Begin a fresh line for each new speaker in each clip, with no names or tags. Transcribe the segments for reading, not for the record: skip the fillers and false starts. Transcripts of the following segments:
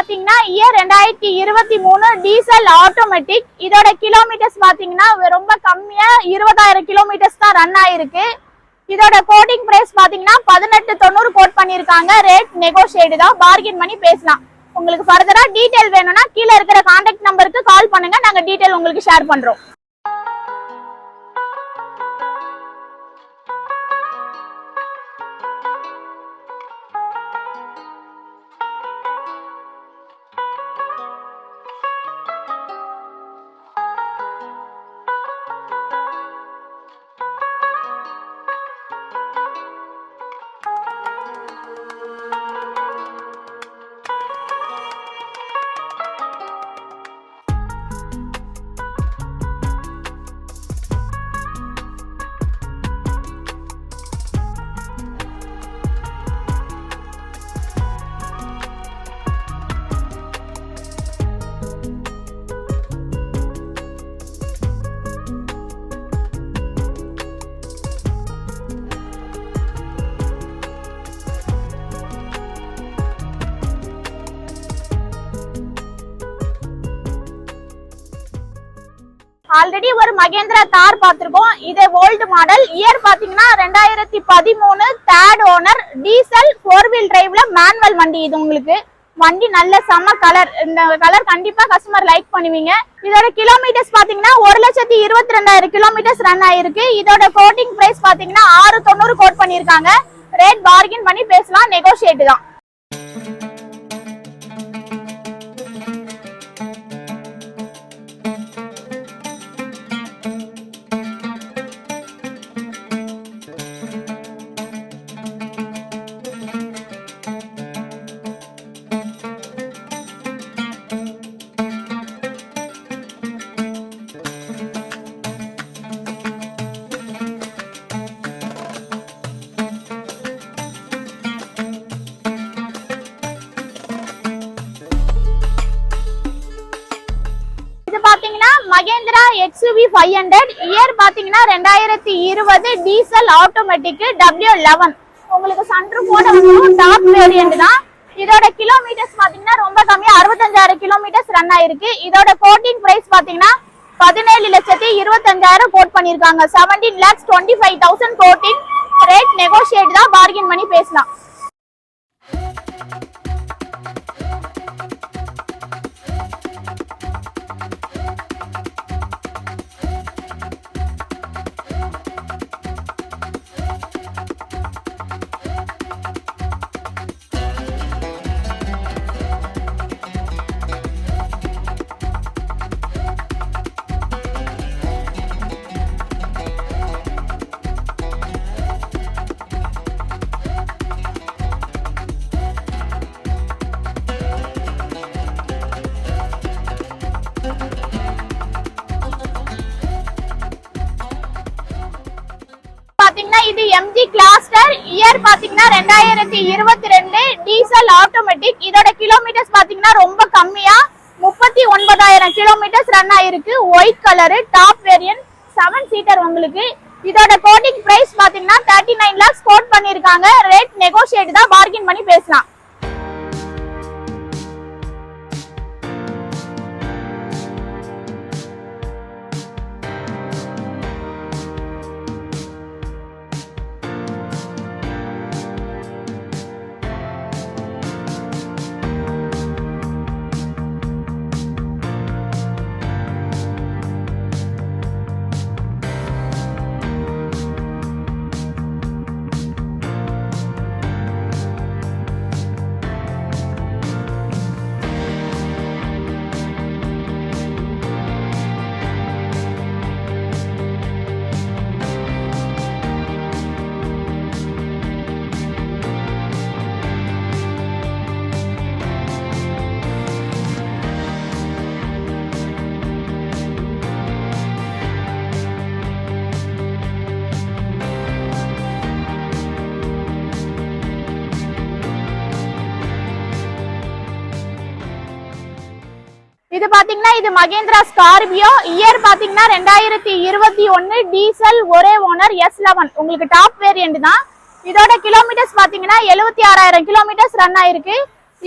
பாத்தீங்கன்னா year 2023 diesel automatic. இதோட kilometres பாத்தீங்கன்னா ரொம்ப கம்மியா 20,000 கிலோமீட்டர்ஸ் தான் ரன் ஆயிருக்கு. இதோட கோட்டிங் பிரைஸ் பாத்தீங்கன்னா 1890 கோட் பண்ணிருக்காங்க. ரேட் நெகோஷியேட் தான், பார்கெயின் பண்ணி பேசலாம். உங்களுக்கு ஃபர்தரா டீடைல் வேணும்னா கீழே இருக்கிற கான்டாக்ட் நம்பருக்கு கால் பண்ணுங்க, நாங்க டீடைல் உங்களுக்கு ஷேர் பண்றோம். ஆல்ரெடி ஒரு மகேந்திரா தார் பார்த்திருக்கோம். இது ஓல்டு மாடல். இயர் பாத்தீங்கன்னா 2013, தேர்ட் ஓனர், டீசல் 4 வீல் டிரைவ்ல மேனுவல் வண்டி. இது உங்களுக்கு வண்டி நல்ல செம்ம கலர். இந்த கலர் கண்டிப்பா கஸ்டமர் லைக் பண்ணுவீங்க. இதோட கிலோமீட்டர்ஸ் பாத்தீங்கன்னா 1,22,000 கிலோமீட்டர்ஸ் ரன் ஆயிருக்கு. இதோட கோட்டிங் பிரைஸ் பாத்தீங்கன்னா 690 கோட் பண்ணிருக்காங்க. ரேட் பார்கெயின் பண்ணி பேசலாம், நெகோஷியேட் தான். மகேந்திரா XUV 500. இயர் பாத்தீங்கன்னா 2020 டீசல் ஆட்டோமேட்டிக் W11. உங்களுக்கு சன்ரூஃபோட வந்து டாப் வேரியன்ட் தான். இதோட கிலோமீட்டர்ஸ் பாத்தீங்கன்னா ரொம்ப கம்மியா 65,000 கிலோமீட்டர்ஸ் ரன் ஆயிருக்கு. இதோட கோட்டிங் பிரைஸ் பாத்தீங்கன்னா 17,25,000 கோட் பண்ணிருக்காங்க. 17,25,000 கோட்டிங். ரேட் நெகோஷியேட் தான், பார்கெயின் பண்ணி பேசலாம். இது MG கிளாஸ்டர். இயர் பாத்தீங்கன்னா 2022 டீசல் ஆட்டோமேட்டிக். இதோட கிலோமீட்டர்ஸ் பாத்தீங்கன்னா ரொம்ப கம்மியா 39,000 கிலோமீட்டர்ஸ் ரன் ஆயிருக்கு. White colour, top variant, 7 seater உங்களுக்கு. இதோட கோட்டிங் பிரைஸ் பாத்தீங்கன்னா 39 lakhs கோட் பண்ணிருக்காங்க. ரேட் நெகோஷியேட் தான், பார்கெயின் பண்ணி பேசலாம். இது பாத்தீங்கன்னா இது மகேந்திரா ஸ்கார்பியோ. இயர் பாத்தீங்கன்னா 2021 டீசல், ஒரே ஓனர், S11. உங்களுக்கு டாப் வேரியன்ட் தான். இதோட கிலோமீட்டர்ஸ் பாத்தீங்கன்னா 76,000 கிலோமீட்டர்ஸ் ரன் ஆயிருக்கு.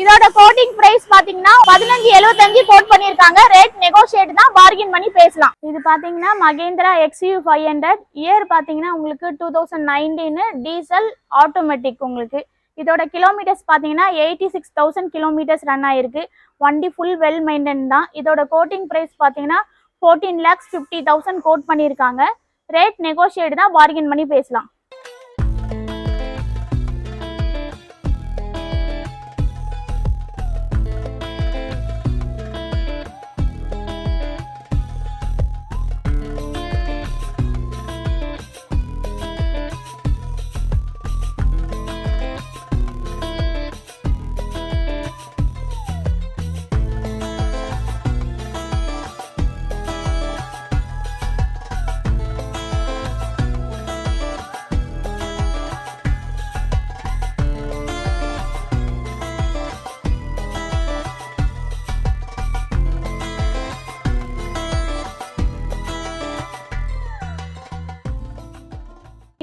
இதோட கோட்டிங் பிரைஸ் பாத்தீங்கன்னா 1575 கோட் பண்ணிருக்காங்க. ரேட் நெகோஷியேட் தான், பார்கெயின் பண்ணி பேசலாம். இது பாத்தீங்கன்னா மகேந்திரா XUV 500. இயர் பாத்தீங்கன்னா உங்களுக்கு 2019 டீசல் ஆட்டோமேட்டிக். உங்களுக்கு இதோட கிலோமீட்டர்ஸ் பாத்தீங்கன்னா 86,000 கிலோமீட்டர்ஸ் ரன் ஆயிருக்கு. வண்டி ஃபுல் வெல் மெயின்டைன் தான். இதோட கோட்டிங் பிரைஸ் பாத்தீங்கன்னா 14,50,000 கோட் பண்ணிருக்காங்க. ரேட் நெகோஷியேட் தான், பார்கெயின் பண்ணி பேசலாம்.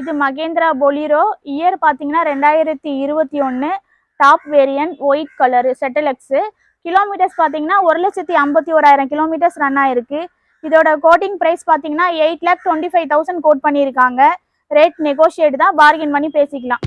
இது மகேந்திரா பொலிரோ. இயர் பாத்தீங்கன்னா 2021 top variant white colour settle X. Kilometres பாத்தீங்கன்னா 1,51,000 கிலோமீட்டர்ஸ் ரன் ஆயிருக்கு. இதோட கோட்டிங் பிரைஸ் பாத்தீங்கன்னா 8,25,000 கோட் பண்ணியிருக்காங்க. ரேட் நெகோஷியேட் தான், பார்கெயின் பண்ணி பேசிக்கலாம்.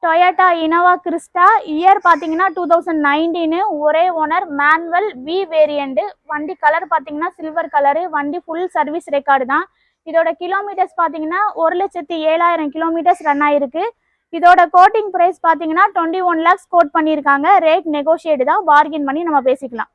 Toyota Innova Crysta. இயர் பார்த்தீங்கன்னா 2019. ஒரே ஓனர், மேனுவல் வி வேரியண்ட். வண்டி கலர் பார்த்தீங்கன்னா சில்வர் கலரு. வண்டி ஃபுல் சர்வீஸ் ரெக்கார்டு தான். இதோட கிலோமீட்டர்ஸ் பார்த்தீங்கன்னா 1,07,000 கிலோமீட்டர்ஸ் ரன் ஆயிருக்கு. இதோட கோட்டிங் பிரைஸ் பார்த்தீங்கன்னா 21 lakhs கோட் பண்ணியிருக்காங்க. ரேட் நெகோஷியேட் தான், பார்கெயின் பண்ணி நம்ம பேசிக்கலாம்.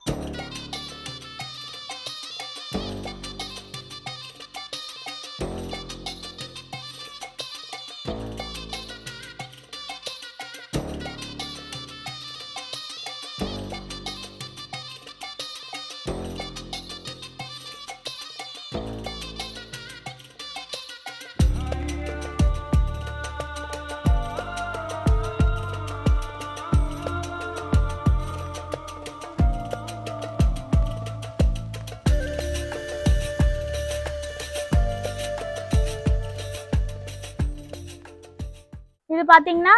இது பாத்தீங்கன்னா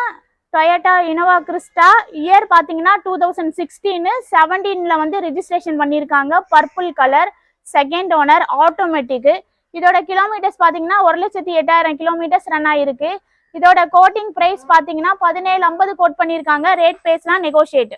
டொயோட்டா இனோவா கிறிஸ்டா. இயர் பாத்தீங்கன்னா 2016. 17 வந்து ரெஜிஸ்ட்ரேஷன் பண்ணியிருக்காங்க. Purple colour, second owner, automatic. இதோட கிலோமீட்டர்ஸ் பாத்தீங்கன்னா 1,08,000 கிலோமீட்டர்ஸ் ரன் ஆயிருக்கு. இதோட கோட்டிங் பிரைஸ் பாத்தீங்கன்னா 17,50 கோட் பண்ணியிருக்காங்க. ரேட் பேசலாம், நெகோஷியேட்.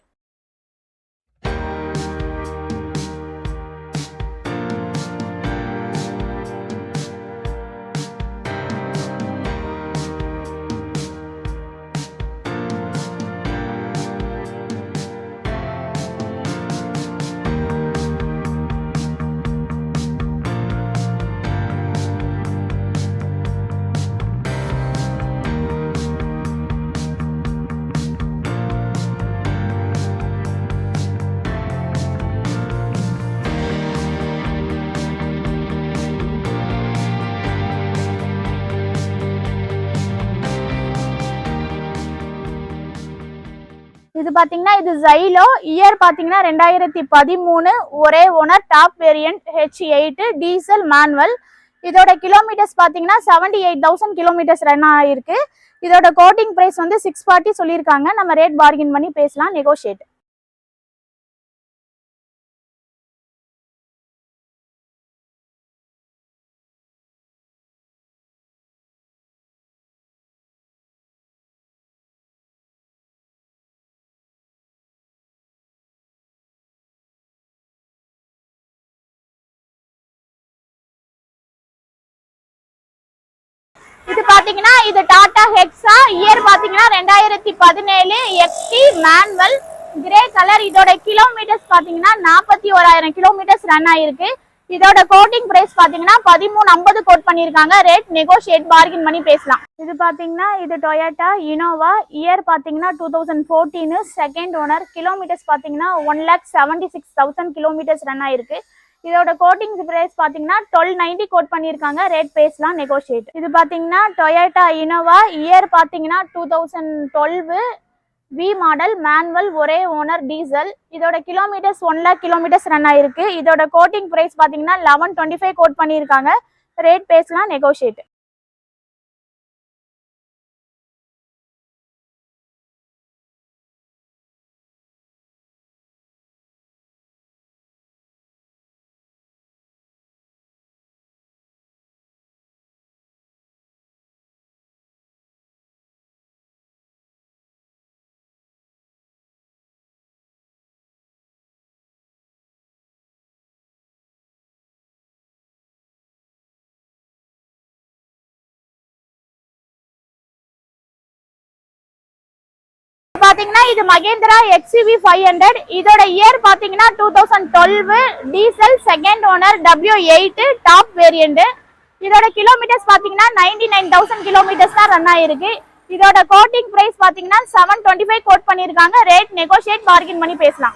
இது பாத்தீங்கன்னா இது ஜைலோ. இயர் பாத்தீங்கன்னா 2013. ஒரே owner, top variant H8 diesel manual. இதோட கிலோமீட்டர்ஸ் பாத்தீங்கன்னா 78,000 கிலோமீட்டர்ஸ் ரன் ஆயிருக்கு. இதோட கோட்டிங் பிரைஸ் வந்து 640 சொல்லியிருக்காங்க. நம்ம ரேட் பார்கெயின் பண்ணி பேசலாம், நெகோஷியேட். இது பாத்தீங்கன்னா இது டாடா ஹெக்ஸா. இயர் பாத்தீங்கன்னா 2017 XT மேனுவல் கிரே கலர். இதோட கிலோமீட்டர்ஸ் பாத்தீங்கன்னா 41,000 கிலோமீட்டர்ஸ் ரன் ஆயிருக்கு. இதோட கோட்டிங் பிரைஸ் பாத்தீங்கன்னா 1350 கோட் பண்ணிருக்காங்க. ரேட் நெகோஷியேட் பார்கின் பண்ணி பேசலாம். இது பாத்தீங்கன்னா இது டொயோட்டா இனோவா. இயர் பாத்தீங்கன்னா 2014, செகண்ட் ஓனர். கிலோமீட்டர்ஸ் பாத்தீங்கன்னா 1,76,000 கிலோமீட்டர்ஸ் ரன் ஆயிருக்கு. இதோட கோட்டிங் பிரைஸ் பாத்தீங்கன்னா 1290 கோட் பண்ணிருக்காங்க. ரேட் பேசலாம் நெகோஷியேட். இது பாத்தீங்கன்னா டொயோட்டா இனோவா. இயர் பாத்தீங்கன்னா 2012, வி மாடல், மேனுவல், ஒரே ஓனர், டீசல். இதோட கிலோமீட்டர்ஸ் 1 lakh கிலோமீட்டர்ஸ் ரன் ஆயிருக்கு. இதோட கோட்டிங் பிரைஸ் பாத்தீங்கன்னா 1125 கோட் பண்ணிருக்காங்க. ரேட் பேசலாம் நெகோஷியேட். பாத்தீங்கன்னா இது மகேந்திரா XUV 500. இதோட இயர் பாத்தீங்கன்னா 2012, diesel, second owner, W8 top variant. இதோட கிலோமீட்டர்ஸ் பாத்தீங்கன்னா 99,000 கிலோமீட்டர்ஸ் தான் ரன் ஆயிருக்கு. இதோட கோட்டிங் பிரைஸ் பாத்தீங்கன்னா 725 கோட் பண்ணிருக்காங்க. ரேட் நெகோஷியேட் பார்கின் பண்ணி பேசலாம்.